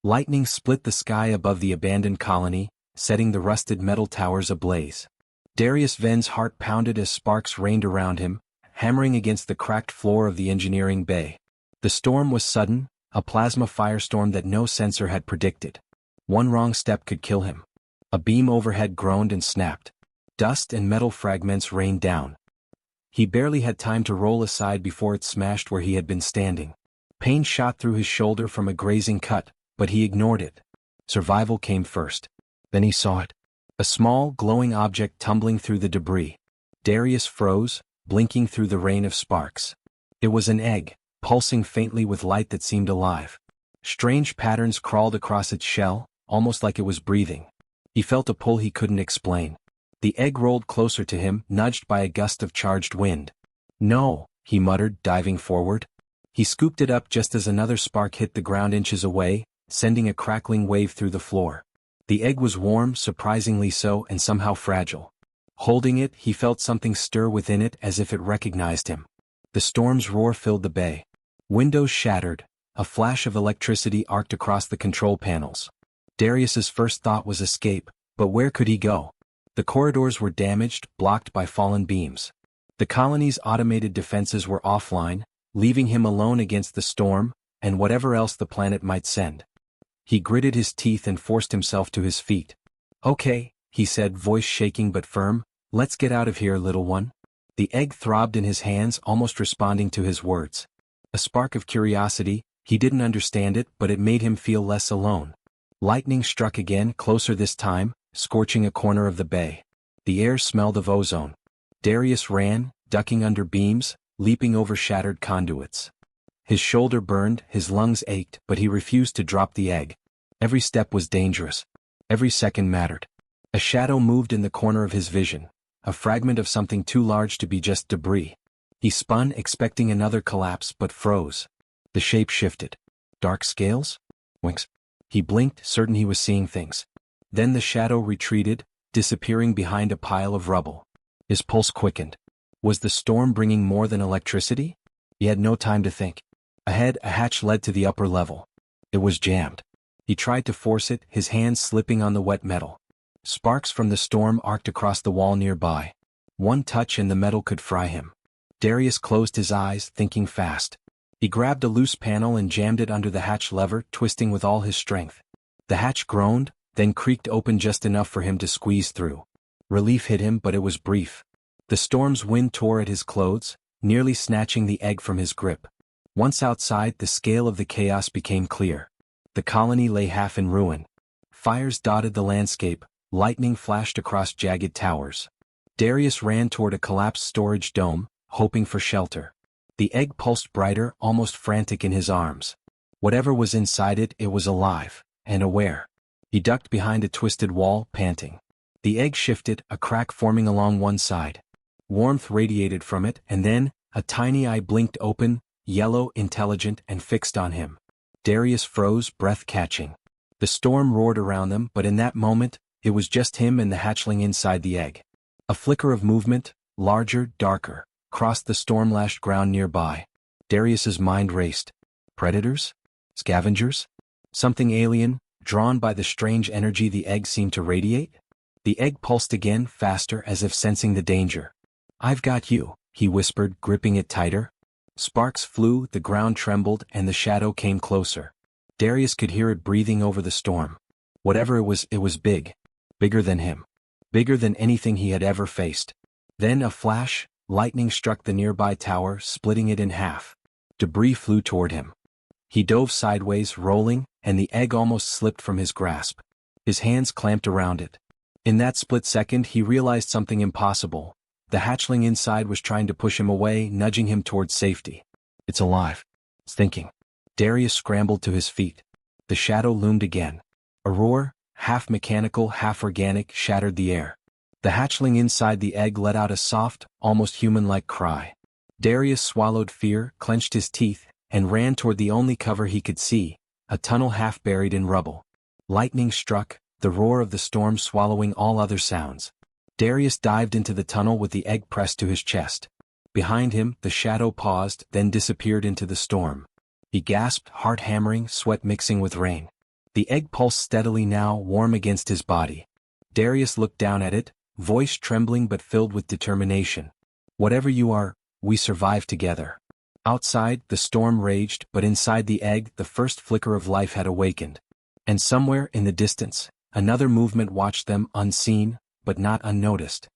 Lightning split the sky above the abandoned colony, setting the rusted metal towers ablaze. Darius Ven's heart pounded as sparks rained around him, hammering against the cracked floor of the engineering bay. The storm was sudden, a plasma firestorm that no sensor had predicted. One wrong step could kill him. A beam overhead groaned and snapped. Dust and metal fragments rained down. He barely had time to roll aside before it smashed where he had been standing. Pain shot through his shoulder from a grazing cut, but he ignored it. Survival came first. Then he saw it. A small, glowing object tumbling through the debris. Darius froze, blinking through the rain of sparks. It was an egg, pulsing faintly with light that seemed alive. Strange patterns crawled across its shell, almost like it was breathing. He felt a pull he couldn't explain. The egg rolled closer to him, nudged by a gust of charged wind. "No," he muttered, diving forward. He scooped it up just as another spark hit the ground inches away, sending a crackling wave through the floor. The egg was warm, surprisingly so, and somehow fragile. Holding it, he felt something stir within it as if it recognized him. The storm's roar filled the bay. Windows shattered, a flash of electricity arced across the control panels. Darius's first thought was escape, but where could he go? The corridors were damaged, blocked by fallen beams. The colony's automated defenses were offline, leaving him alone against the storm, and whatever else the planet might send. He gritted his teeth and forced himself to his feet. "Okay," he said, voice shaking but firm, "let's get out of here, little one." The egg throbbed in his hands, almost responding to his words. A spark of curiosity, he didn't understand it, but it made him feel less alone. Lightning struck again, closer this time, scorching a corner of the bay. The air smelled of ozone. Darius ran, ducking under beams, leaping over shattered conduits. His shoulder burned, his lungs ached, but he refused to drop the egg. Every step was dangerous. Every second mattered. A shadow moved in the corner of his vision, a fragment of something too large to be just debris. He spun, expecting another collapse, but froze. The shape shifted. Dark scales? Wings? He blinked, certain he was seeing things. Then the shadow retreated, disappearing behind a pile of rubble. His pulse quickened. Was the storm bringing more than electricity? He had no time to think. Ahead, a hatch led to the upper level. It was jammed. He tried to force it, his hands slipping on the wet metal. Sparks from the storm arced across the wall nearby. One touch and the metal could fry him. Darius closed his eyes, thinking fast. He grabbed a loose panel and jammed it under the hatch lever, twisting with all his strength. The hatch groaned, then creaked open just enough for him to squeeze through. Relief hit him, but it was brief. The storm's wind tore at his clothes, nearly snatching the egg from his grip. Once outside, the scale of the chaos became clear. The colony lay half in ruin. Fires dotted the landscape, lightning flashed across jagged towers. Darius ran toward a collapsed storage dome, hoping for shelter. The egg pulsed brighter, almost frantic in his arms. Whatever was inside it, it was alive, and aware. He ducked behind a twisted wall, panting. The egg shifted, a crack forming along one side. Warmth radiated from it, and then, a tiny eye blinked open, yellow, intelligent, and fixed on him. Darius froze, breath catching. The storm roared around them, but in that moment, it was just him and the hatchling inside the egg. A flicker of movement, larger, darker, crossed the storm-lashed ground nearby. Darius's mind raced. Predators? Scavengers? Something alien, drawn by the strange energy the egg seemed to radiate? The egg pulsed again, faster, as if sensing the danger. "I've got you," he whispered, gripping it tighter. Sparks flew, the ground trembled, and the shadow came closer. Darius could hear it breathing over the storm. Whatever it was big. Bigger than him. Bigger than anything he had ever faced. Then a flash, lightning struck the nearby tower, splitting it in half. Debris flew toward him. He dove sideways, rolling, and the egg almost slipped from his grasp. His hands clamped around it. In that split second, he realized something impossible. The hatchling inside was trying to push him away, nudging him towards safety. "It's alive. It's thinking." Darius scrambled to his feet. The shadow loomed again. A roar, half mechanical, half organic, shattered the air. The hatchling inside the egg let out a soft, almost human-like cry. Darius swallowed fear, clenched his teeth, and ran toward the only cover he could see, a tunnel half buried in rubble. Lightning struck, the roar of the storm swallowing all other sounds. Darius dived into the tunnel with the egg pressed to his chest. Behind him, the shadow paused, then disappeared into the storm. He gasped, heart hammering, sweat mixing with rain. The egg pulsed steadily now, warm against his body. Darius looked down at it, voice trembling but filled with determination. Whatever you are, we survive together. Outside, the storm raged, but inside the egg, the first flicker of life had awakened. And somewhere in the distance, another movement watched them, unseen, but not unnoticed.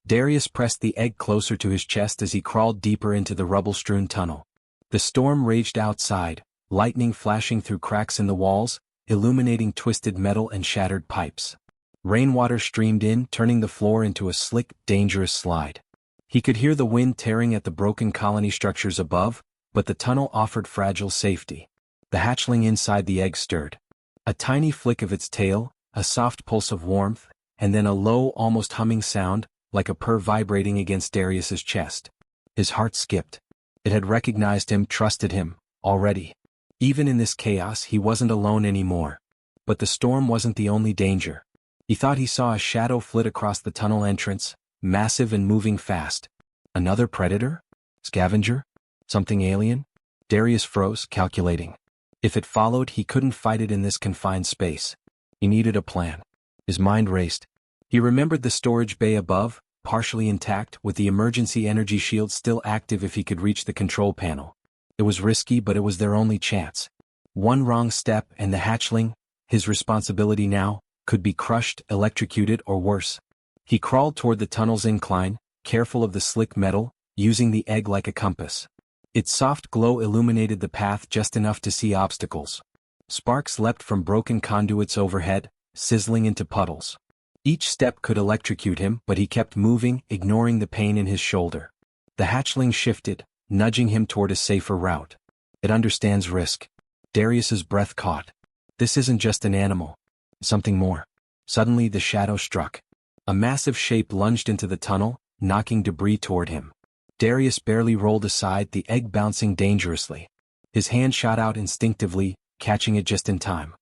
Darius pressed the egg closer to his chest as he crawled deeper into the rubble-strewn tunnel. The storm raged outside, lightning flashing through cracks in the walls, illuminating twisted metal and shattered pipes. Rainwater streamed in, turning the floor into a slick, dangerous slide. He could hear the wind tearing at the broken colony structures above, but the tunnel offered fragile safety. The hatchling inside the egg stirred. A tiny flick of its tail, a soft pulse of warmth, and then a low, almost humming sound, like a purr vibrating against Darius's chest. His heart skipped. It had recognized him, trusted him, already. Even in this chaos, he wasn't alone anymore. But the storm wasn't the only danger. He thought he saw a shadow flit across the tunnel entrance, massive and moving fast. Another predator? Scavenger? Something alien? Darius froze, calculating. If it followed, he couldn't fight it in this confined space. He needed a plan. His mind raced. He remembered the storage bay above, partially intact, with the emergency energy shield still active if he could reach the control panel. It was risky, but it was their only chance. One wrong step and the hatchling, his responsibility now, could be crushed, electrocuted, or worse. He crawled toward the tunnel's incline, careful of the slick metal, using the egg like a compass. Its soft glow illuminated the path just enough to see obstacles. Sparks leapt from broken conduits overhead, sizzling into puddles. Each step could electrocute him, but he kept moving, ignoring the pain in his shoulder. The hatchling shifted, nudging him toward a safer route. It understands risk. Darius's breath caught. This isn't just an animal. Something more. Suddenly the shadow struck. A massive shape lunged into the tunnel, knocking debris toward him. Darius barely rolled aside, the egg bouncing dangerously. His hand shot out instinctively, catching it just in time.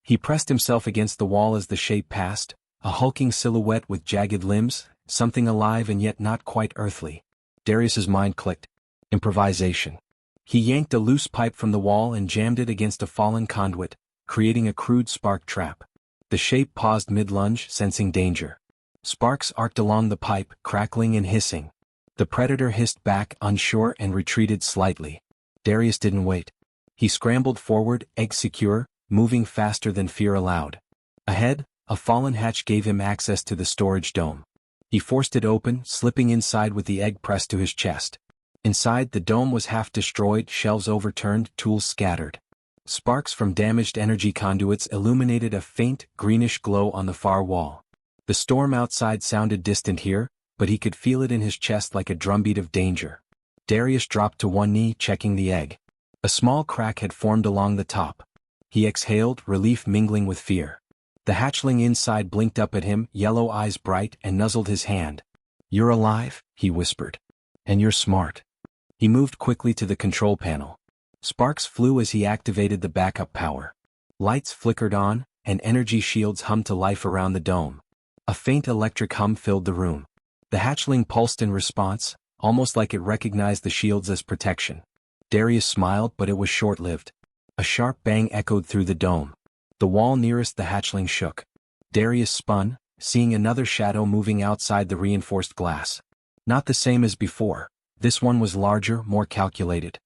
He pressed himself against the wall as the shape passed, a hulking silhouette with jagged limbs, something alive and yet not quite earthly. Darius's mind clicked. Improvisation. He yanked a loose pipe from the wall and jammed it against a fallen conduit, creating a crude spark trap. The shape paused mid-lunge, sensing danger. Sparks arced along the pipe, crackling and hissing. The predator hissed back, unsure, and retreated slightly. Darius didn't wait. He scrambled forward, egg secure, moving faster than fear allowed. Ahead, a fallen hatch gave him access to the storage dome. He forced it open, slipping inside with the egg pressed to his chest. Inside, the dome was half destroyed, shelves overturned, tools scattered. Sparks from damaged energy conduits illuminated a faint, greenish glow on the far wall. The storm outside sounded distant here, but he could feel it in his chest like a drumbeat of danger. Darius dropped to one knee, checking the egg. A small crack had formed along the top. He exhaled, relief mingling with fear. The hatchling inside blinked up at him, yellow eyes bright, and nuzzled his hand. "You're alive," he whispered. "And you're smart." He moved quickly to the control panel. Sparks flew as he activated the backup power. Lights flickered on, and energy shields hummed to life around the dome. A faint electric hum filled the room. The hatchling pulsed in response, almost like it recognized the shields as protection. Darius smiled, but it was short-lived. A sharp bang echoed through the dome. The wall nearest the hatchling shook. Darius spun, seeing another shadow moving outside the reinforced glass. Not the same as before. This one was larger, more calculated.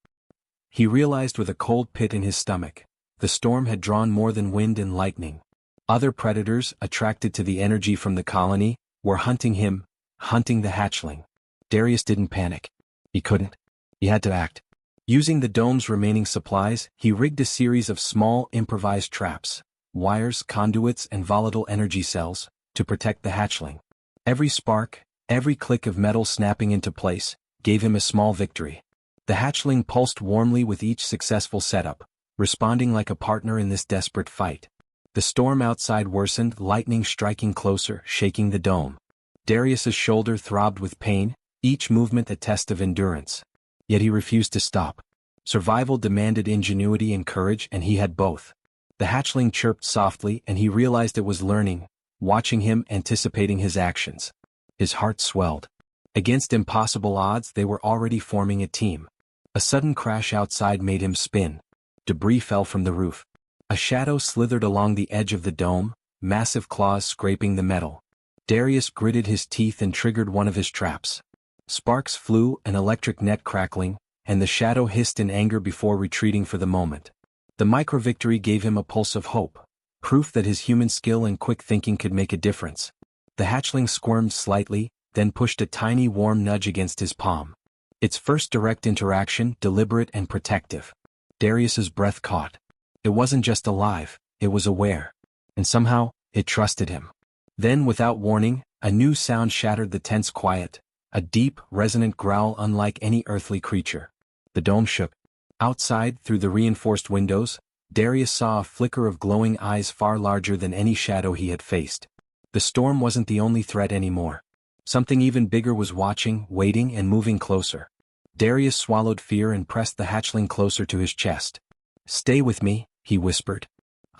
He realized with a cold pit in his stomach. The storm had drawn more than wind and lightning. Other predators, attracted to the energy from the colony, were hunting him, hunting the hatchling. Darius didn't panic. He couldn't. He had to act. Using the dome's remaining supplies, he rigged a series of small, improvised traps, wires, conduits, and volatile energy cells, to protect the hatchling. Every spark, every click of metal snapping into place, gave him a small victory. The hatchling pulsed warmly with each successful setup, responding like a partner in this desperate fight. The storm outside worsened, lightning striking closer, shaking the dome. Darius's shoulder throbbed with pain, each movement a test of endurance. Yet he refused to stop. Survival demanded ingenuity and courage, and he had both. The hatchling chirped softly, and he realized it was learning, watching him, anticipating his actions. His heart swelled. Against impossible odds, they were already forming a team. A sudden crash outside made him spin. Debris fell from the roof. A shadow slithered along the edge of the dome, massive claws scraping the metal. Darius gritted his teeth and triggered one of his traps. Sparks flew, an electric net crackling, and the shadow hissed in anger before retreating for the moment. The micro-victory gave him a pulse of hope, proof that his human skill and quick thinking could make a difference. The hatchling squirmed slightly, then pushed a tiny warm nudge against his palm. Its first direct interaction, deliberate and protective. Darius's breath caught. It wasn't just alive, it was aware. And somehow, it trusted him. Then, without warning, a new sound shattered the tense quiet, a deep, resonant growl unlike any earthly creature. The dome shook. Outside, through the reinforced windows, Darius saw a flicker of glowing eyes far larger than any shadow he had faced. The storm wasn't the only threat anymore. Something even bigger was watching, waiting, and moving closer. Darius swallowed fear and pressed the hatchling closer to his chest. "Stay with me," he whispered.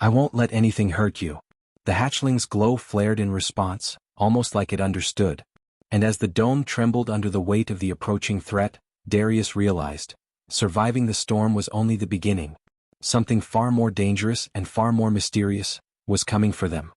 "I won't let anything hurt you." The hatchling's glow flared in response, almost like it understood. And as the dome trembled under the weight of the approaching threat, Darius realized, surviving the storm was only the beginning. Something far more dangerous and far more mysterious was coming for them.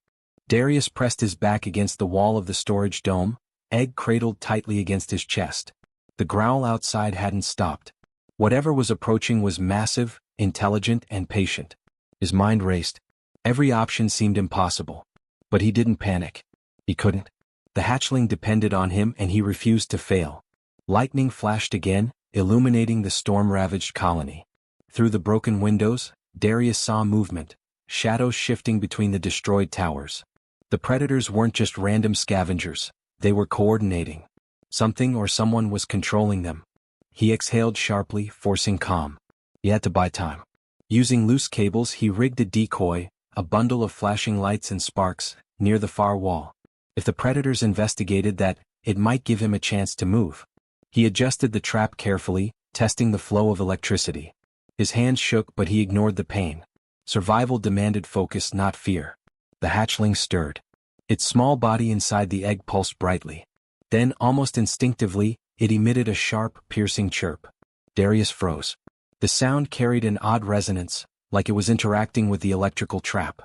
Darius pressed his back against the wall of the storage dome, egg cradled tightly against his chest. The growl outside hadn't stopped. Whatever was approaching was massive, intelligent, and patient. His mind raced. Every option seemed impossible. But he didn't panic. He couldn't. The hatchling depended on him and he refused to fail. Lightning flashed again, illuminating the storm-ravaged colony. Through the broken windows, Darius saw movement, shadows shifting between the destroyed towers. The predators weren't just random scavengers, they were coordinating. Something or someone was controlling them. He exhaled sharply, forcing calm. He had to buy time. Using loose cables, he rigged a decoy, a bundle of flashing lights and sparks, near the far wall. If the predators investigated that, it might give him a chance to move. He adjusted the trap carefully, testing the flow of electricity. His hands shook, but he ignored the pain. Survival demanded focus, not fear. The hatchling stirred. Its small body inside the egg pulsed brightly. Then, almost instinctively, it emitted a sharp, piercing chirp. Darius froze. The sound carried an odd resonance, like it was interacting with the electrical trap.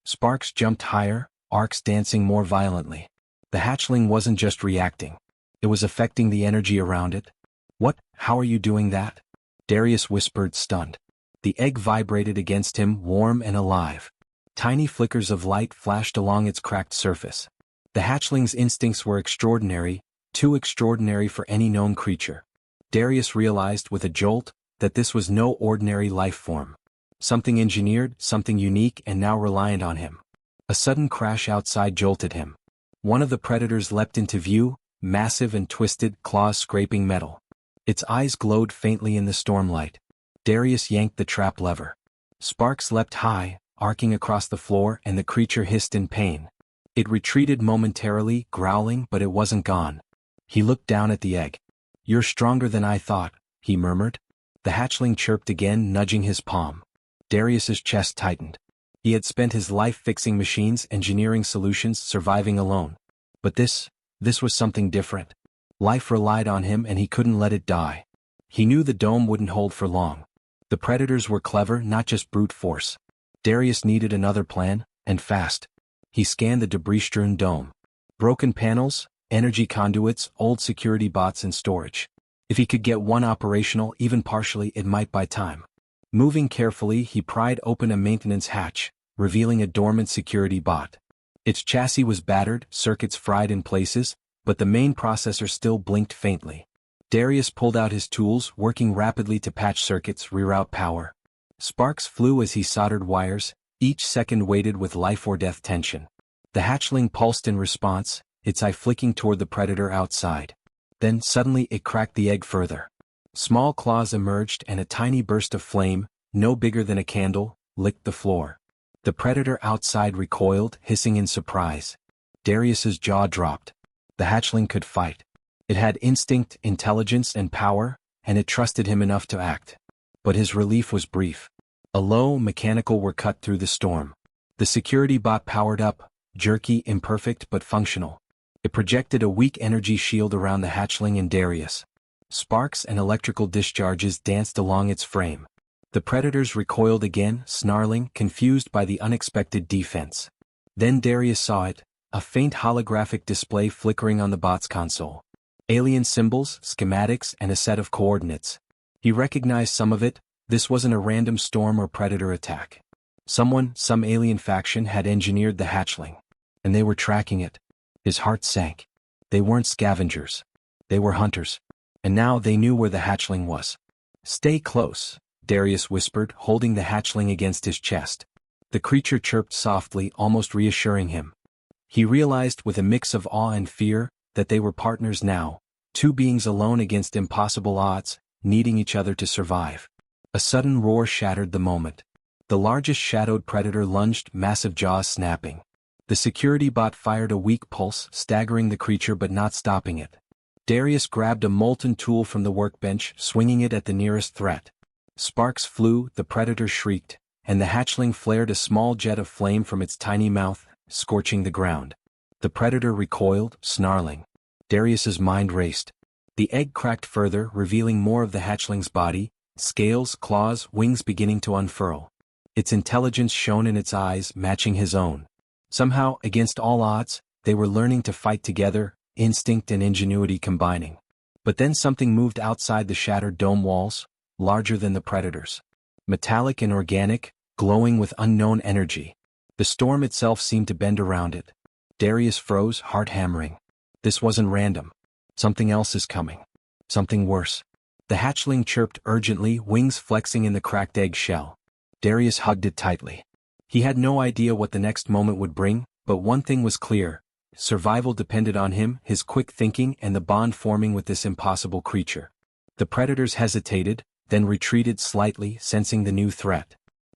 Sparks jumped higher, arcs dancing more violently. The hatchling wasn't just reacting. It was affecting the energy around it. "What? How are you doing that?" Darius whispered, stunned. The egg vibrated against him, warm and alive. Tiny flickers of light flashed along its cracked surface. The hatchling's instincts were extraordinary, too extraordinary for any known creature. Darius realized with a jolt that this was no ordinary life form. Something engineered, something unique and now reliant on him. A sudden crash outside jolted him. One of the predators leapt into view, massive and twisted, claws scraping metal. Its eyes glowed faintly in the stormlight. Darius yanked the trap lever. Sparks leapt high, arcing across the floor, and the creature hissed in pain. It retreated momentarily, growling, but it wasn't gone. He looked down at the egg. "You're stronger than I thought," he murmured. The hatchling chirped again, nudging his palm. Darius's chest tightened. He had spent his life fixing machines, engineering solutions, surviving alone. But this was something different. Life relied on him and he couldn't let it die. He knew the dome wouldn't hold for long. The predators were clever, not just brute force. Darius needed another plan, and fast. He scanned the debris-strewn dome. Broken panels, energy conduits, old security bots and storage. If he could get one operational, even partially, it might buy time. Moving carefully, he pried open a maintenance hatch, revealing a dormant security bot. Its chassis was battered, circuits fried in places, but the main processor still blinked faintly. Darius pulled out his tools, working rapidly to patch circuits, reroute power. Sparks flew as he soldered wires, each second weighted with life or death tension. The hatchling pulsed in response, its eye flicking toward the predator outside. Then suddenly it cracked the egg further. Small claws emerged and a tiny burst of flame, no bigger than a candle, licked the floor. The predator outside recoiled, hissing in surprise. Darius's jaw dropped. The hatchling could fight. It had instinct, intelligence, and power, and it trusted him enough to act. But his relief was brief. A low, mechanical whir cut through the storm. The security bot powered up, jerky, imperfect, but functional. It projected a weak energy shield around the hatchling and Darius. Sparks and electrical discharges danced along its frame. The predators recoiled again, snarling, confused by the unexpected defense. Then Darius saw it, a faint holographic display flickering on the bot's console. Alien symbols, schematics, and a set of coordinates. He recognized some of it. This wasn't a random storm or predator attack. Some alien faction had engineered the hatchling. And they were tracking it. His heart sank. They weren't scavengers. They were hunters. And now they knew where the hatchling was. "Stay close," Darius whispered, holding the hatchling against his chest. The creature chirped softly, almost reassuring him. He realized with a mix of awe and fear that they were partners now, two beings alone against impossible odds, needing each other to survive. A sudden roar shattered the moment. The largest shadowed predator lunged, massive jaws snapping. The security bot fired a weak pulse, staggering the creature but not stopping it. Darius grabbed a molten tool from the workbench, swinging it at the nearest threat. Sparks flew, the predator shrieked, and the hatchling flared a small jet of flame from its tiny mouth, scorching the ground. The predator recoiled, snarling. Darius's mind raced. The egg cracked further, revealing more of the hatchling's body, scales, claws, wings beginning to unfurl. Its intelligence shone in its eyes, matching his own. Somehow, against all odds, they were learning to fight together, instinct and ingenuity combining. But then something moved outside the shattered dome walls, larger than the predators. Metallic and organic, glowing with unknown energy. The storm itself seemed to bend around it. Darius froze, heart hammering. This wasn't random. Something else is coming. Something worse. The hatchling chirped urgently, wings flexing in the cracked egg shell. Darius hugged it tightly. He had no idea what the next moment would bring, but one thing was clear. Survival depended on him, his quick thinking, and the bond forming with this impossible creature. The predators hesitated, then retreated slightly, sensing the new threat.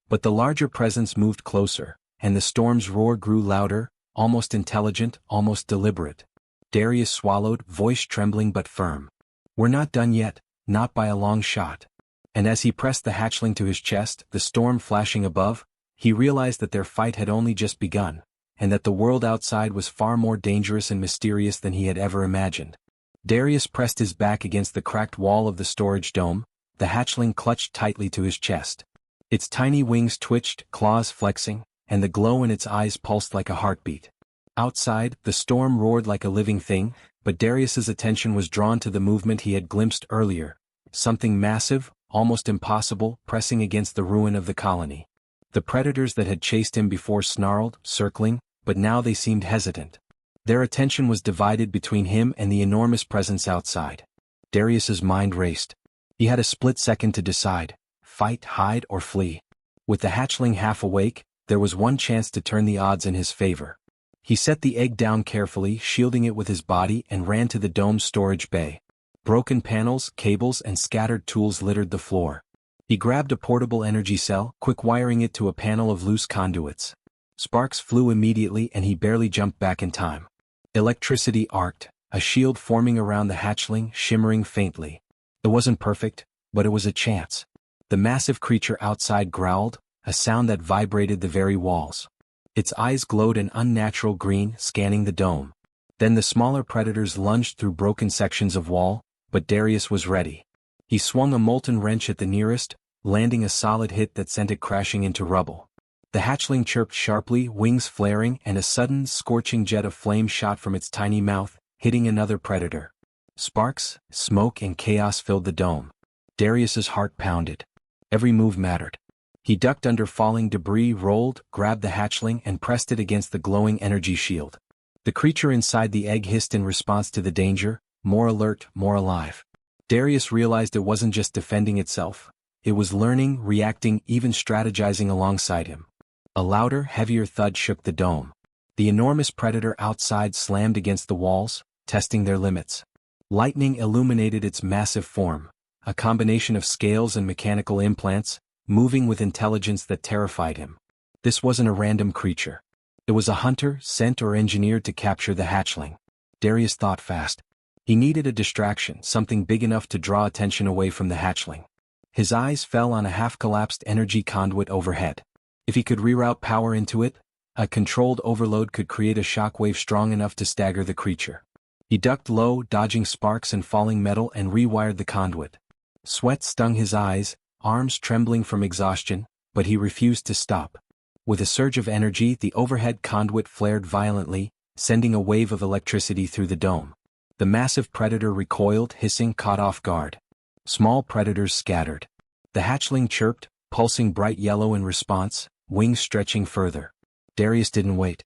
But the larger presence moved closer, and the storm's roar grew louder, almost intelligent, almost deliberate. Darius swallowed, voice trembling but firm. "We're not done yet, not by a long shot." And as he pressed the hatchling to his chest, the storm flashing above, he realized that their fight had only just begun, and that the world outside was far more dangerous and mysterious than he had ever imagined. Darius pressed his back against the cracked wall of the storage dome, the hatchling clutched tightly to his chest. Its tiny wings twitched, claws flexing, and the glow in its eyes pulsed like a heartbeat. Outside, the storm roared like a living thing, but Darius's attention was drawn to the movement he had glimpsed earlier, something massive, almost impossible, pressing against the ruin of the colony. The predators that had chased him before snarled, circling, but now they seemed hesitant. Their attention was divided between him and the enormous presence outside. Darius's mind raced. He had a split second to decide: fight, hide, or flee. With the hatchling half awake, there was one chance to turn the odds in his favor. He set the egg down carefully, shielding it with his body, and ran to the dome's storage bay. Broken panels, cables, and scattered tools littered the floor. He grabbed a portable energy cell, quick wiring it to a panel of loose conduits. Sparks flew immediately and he barely jumped back in time. Electricity arced, a shield forming around the hatchling, shimmering faintly. It wasn't perfect, but it was a chance. The massive creature outside growled, a sound that vibrated the very walls. Its eyes glowed an unnatural green, scanning the dome. Then the smaller predators lunged through broken sections of wall, but Darius was ready. He swung a molten wrench at the nearest, landing a solid hit that sent it crashing into rubble. The hatchling chirped sharply, wings flaring, and a sudden, scorching jet of flame shot from its tiny mouth, hitting another predator. Sparks, smoke, and chaos filled the dome. Darius's heart pounded. Every move mattered. He ducked under falling debris, rolled, grabbed the hatchling, and pressed it against the glowing energy shield. The creature inside the egg hissed in response to the danger, more alert, more alive. Darius realized it wasn't just defending itself. It was learning, reacting, even strategizing alongside him. A louder, heavier thud shook the dome. The enormous predator outside slammed against the walls, testing their limits. Lightning illuminated its massive form, a combination of scales and mechanical implants, moving with intelligence that terrified him. This wasn't a random creature. It was a hunter, sent or engineered to capture the hatchling. Darius thought fast. He needed a distraction, something big enough to draw attention away from the hatchling. His eyes fell on a half-collapsed energy conduit overhead. If he could reroute power into it, a controlled overload could create a shockwave strong enough to stagger the creature. He ducked low, dodging sparks and falling metal, and rewired the conduit. Sweat stung his eyes, arms trembling from exhaustion, but he refused to stop. With a surge of energy, the overhead conduit flared violently, sending a wave of electricity through the dome. The massive predator recoiled, hissing, caught off guard. Small predators scattered. The hatchling chirped, pulsing bright yellow in response, wings stretching further. Darius didn't wait.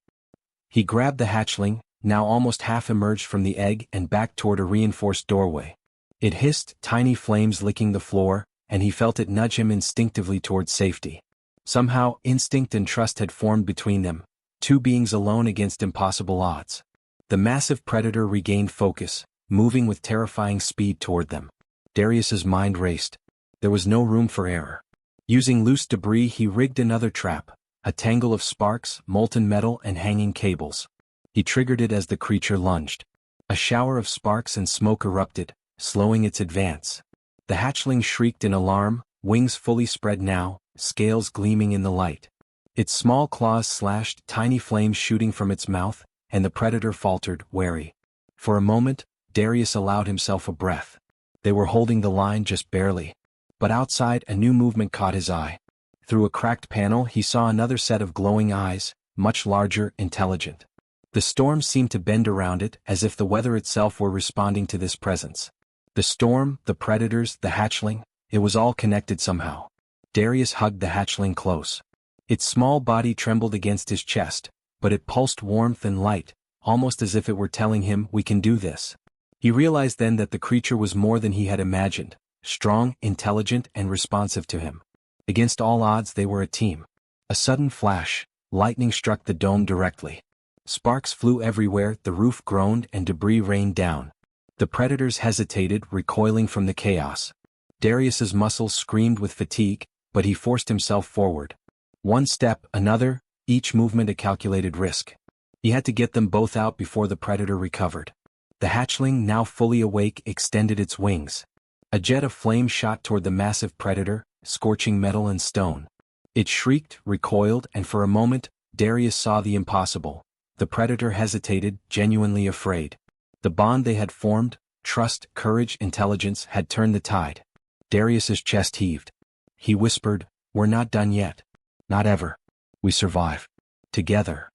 He grabbed the hatchling, now almost half emerged from the egg, and backed toward a reinforced doorway. It hissed, tiny flames licking the floor, and he felt it nudge him instinctively toward safety. Somehow, instinct and trust had formed between them, two beings alone against impossible odds. The massive predator regained focus, moving with terrifying speed toward them. Darius's mind raced. There was no room for error. Using loose debris, he rigged another trap, a tangle of sparks, molten metal, and hanging cables. He triggered it as the creature lunged. A shower of sparks and smoke erupted, slowing its advance. The hatchling shrieked in alarm, wings fully spread now, scales gleaming in the light. Its small claws slashed, tiny flames shooting from its mouth, and the predator faltered, wary. For a moment, Darius allowed himself a breath. They were holding the line just barely. But outside, a new movement caught his eye. Through a cracked panel, he saw another set of glowing eyes, much larger, intelligent. The storm seemed to bend around it, as if the weather itself were responding to this presence. The storm, the predators, the hatchling, it was all connected somehow. Darius hugged the hatchling close. Its small body trembled against his chest, but it pulsed warmth and light, almost as if it were telling him, "We can do this." He realized then that the creature was more than he had imagined, strong, intelligent, and responsive to him. Against all odds, they were a team. A sudden flash, lightning struck the dome directly. Sparks flew everywhere, the roof groaned, and debris rained down. The predators hesitated, recoiling from the chaos. Darius's muscles screamed with fatigue, but he forced himself forward. One step, another, each movement a calculated risk. He had to get them both out before the predator recovered. The hatchling, now fully awake, extended its wings. A jet of flame shot toward the massive predator, scorching metal and stone. It shrieked, recoiled, and for a moment, Darius saw the impossible. The predator hesitated, genuinely afraid. The bond they had formed, trust, courage, intelligence, had turned the tide. Darius's chest heaved. He whispered, "We're not done yet. Not ever. We survive. Together."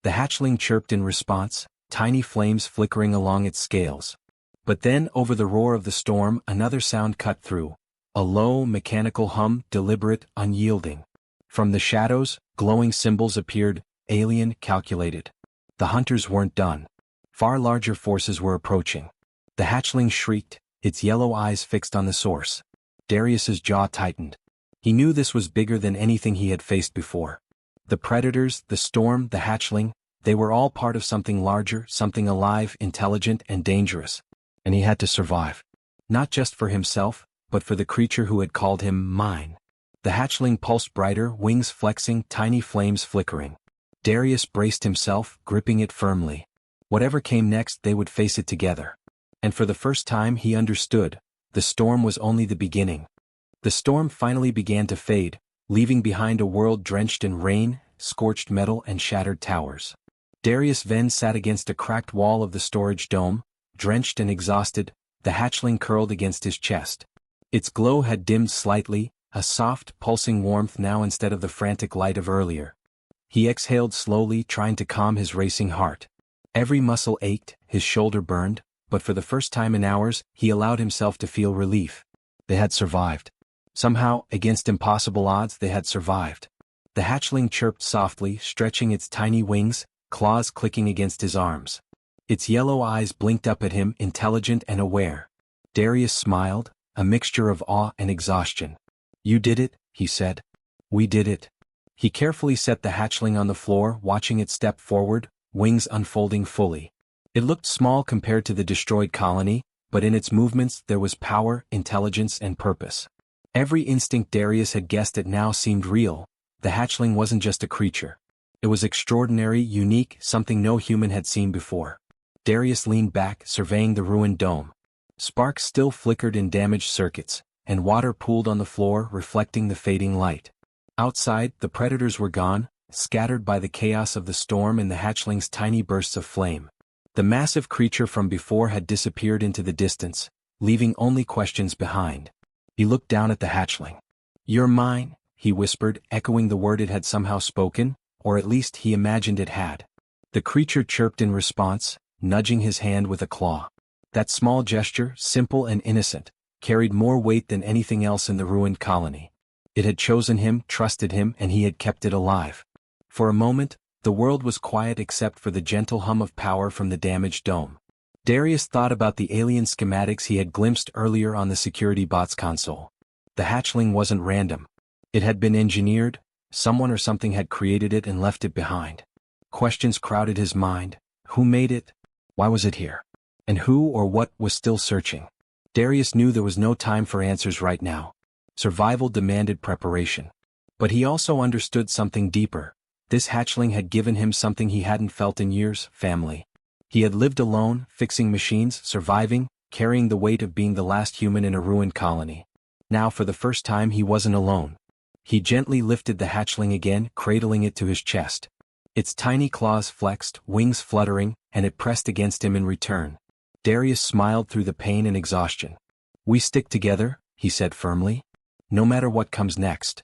The hatchling chirped in response, tiny flames flickering along its scales. But then, over the roar of the storm, another sound cut through. A low, mechanical hum, deliberate, unyielding. From the shadows, glowing symbols appeared, alien, calculated. The hunters weren't done. Far larger forces were approaching. The hatchling shrieked, its yellow eyes fixed on the source. Darius's jaw tightened. He knew this was bigger than anything he had faced before. The predators, the storm, the hatchling, they were all part of something larger, something alive, intelligent, and dangerous. And he had to survive. Not just for himself, but for the creature who had called him mine. The hatchling pulsed brighter, wings flexing, tiny flames flickering. Darius braced himself, gripping it firmly. Whatever came next, they would face it together. And for the first time he understood, the storm was only the beginning. The storm finally began to fade, leaving behind a world drenched in rain, scorched metal, and shattered towers. Darius Venn sat against a cracked wall of the storage dome, drenched and exhausted, the hatchling curled against his chest. Its glow had dimmed slightly, a soft, pulsing warmth now instead of the frantic light of earlier. He exhaled slowly, trying to calm his racing heart. Every muscle ached, his shoulder burned, but for the first time in hours, he allowed himself to feel relief. They had survived. Somehow, against impossible odds, they had survived. The hatchling chirped softly, stretching its tiny wings, claws clicking against his arms. Its yellow eyes blinked up at him, intelligent and aware. Darius smiled, a mixture of awe and exhaustion. "You did it," he said. "We did it." He carefully set the hatchling on the floor, watching it step forward, wings unfolding fully. It looked small compared to the destroyed colony, but in its movements there was power, intelligence, and purpose. Every instinct Darius had guessed at now seemed real. The hatchling wasn't just a creature. It was extraordinary, unique, something no human had seen before. Darius leaned back, surveying the ruined dome. Sparks still flickered in damaged circuits, and water pooled on the floor, reflecting the fading light. Outside, the predators were gone, scattered by the chaos of the storm and the hatchling's tiny bursts of flame. The massive creature from before had disappeared into the distance, leaving only questions behind. He looked down at the hatchling. "You're mine," he whispered, echoing the word it had somehow spoken, or at least he imagined it had. The creature chirped in response, nudging his hand with a claw. That small gesture, simple and innocent, carried more weight than anything else in the ruined colony. It had chosen him, trusted him, and he had kept it alive. For a moment, the world was quiet except for the gentle hum of power from the damaged dome. Darius thought about the alien schematics he had glimpsed earlier on the security bot's console. The hatchling wasn't random. It had been engineered, someone or something had created it and left it behind. Questions crowded his mind. Who made it? Why was it here? And who or what was still searching? Darius knew there was no time for answers right now. Survival demanded preparation. But he also understood something deeper. This hatchling had given him something he hadn't felt in years: family. He had lived alone, fixing machines, surviving, carrying the weight of being the last human in a ruined colony. Now for the first time he wasn't alone. He gently lifted the hatchling again, cradling it to his chest. Its tiny claws flexed, wings fluttering, and it pressed against him in return. Darius smiled through the pain and exhaustion. "We stick together," he said firmly. "No matter what comes next."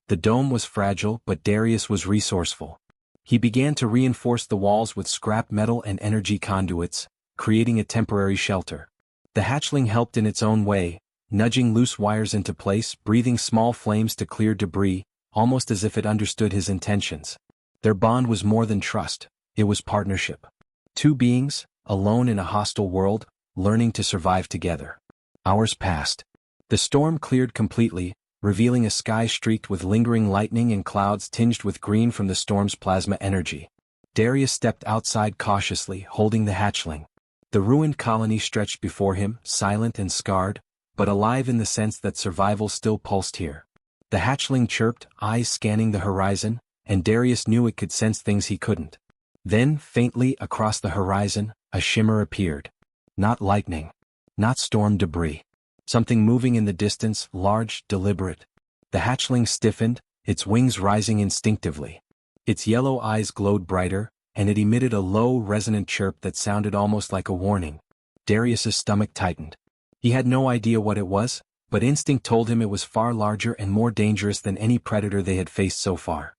The dome was fragile, but Darius was resourceful. He began to reinforce the walls with scrap metal and energy conduits, creating a temporary shelter. The hatchling helped in its own way, nudging loose wires into place, breathing small flames to clear debris, almost as if it understood his intentions. Their bond was more than trust, it was partnership. Two beings, alone in a hostile world, learning to survive together. Hours passed. The storm cleared completely, revealing a sky streaked with lingering lightning and clouds tinged with green from the storm's plasma energy. Darius stepped outside cautiously, holding the hatchling. The ruined colony stretched before him, silent and scarred, but alive in the sense that survival still pulsed here. The hatchling chirped, eyes scanning the horizon, and Darius knew it could sense things he couldn't. Then, faintly across the horizon, a shimmer appeared. Not lightning. Not storm debris. Something moving in the distance, large, deliberate. The hatchling stiffened, its wings rising instinctively. Its yellow eyes glowed brighter, and it emitted a low, resonant chirp that sounded almost like a warning. Darius's stomach tightened. He had no idea what it was, but instinct told him it was far larger and more dangerous than any predator they had faced so far.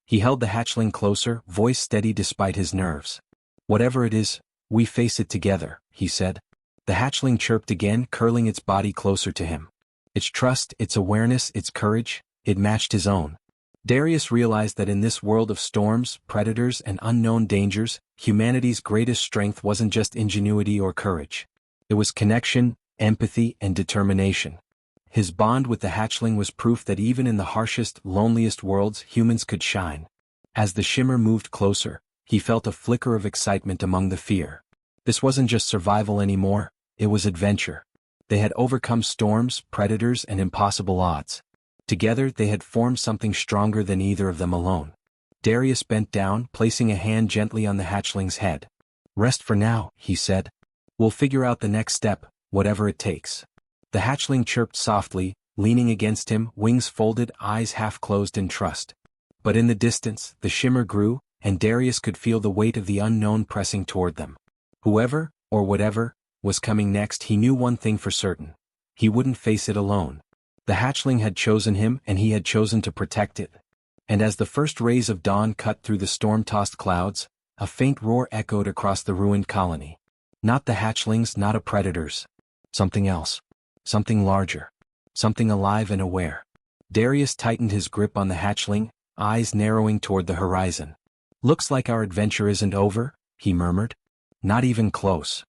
He held the hatchling closer, voice steady despite his nerves. "Whatever it is, we face it together," he said. The hatchling chirped again, curling its body closer to him. Its trust, its awareness, its courage, it matched his own. Darius realized that in this world of storms, predators, and unknown dangers, humanity's greatest strength wasn't just ingenuity or courage. It was connection, empathy, and determination. His bond with the hatchling was proof that even in the harshest, loneliest worlds, humans could shine. As the shimmer moved closer, he felt a flicker of excitement among the fear. This wasn't just survival anymore, it was adventure. They had overcome storms, predators, and impossible odds. Together they had formed something stronger than either of them alone. Darius bent down, placing a hand gently on the hatchling's head. "Rest for now," he said. "We'll figure out the next step, whatever it takes." The hatchling chirped softly, leaning against him, wings folded, eyes half closed in trust. But in the distance, the shimmer grew, and Darius could feel the weight of the unknown pressing toward them. Whoever, or whatever, was coming next, he knew one thing for certain. He wouldn't face it alone. The hatchling had chosen him, and he had chosen to protect it. And as the first rays of dawn cut through the storm-tossed clouds, a faint roar echoed across the ruined colony. Not the hatchlings, not a predators. Something else. Something larger. Something alive and aware. Darius tightened his grip on the hatchling, eyes narrowing toward the horizon. "Looks like our adventure isn't over," he murmured. "Not even close."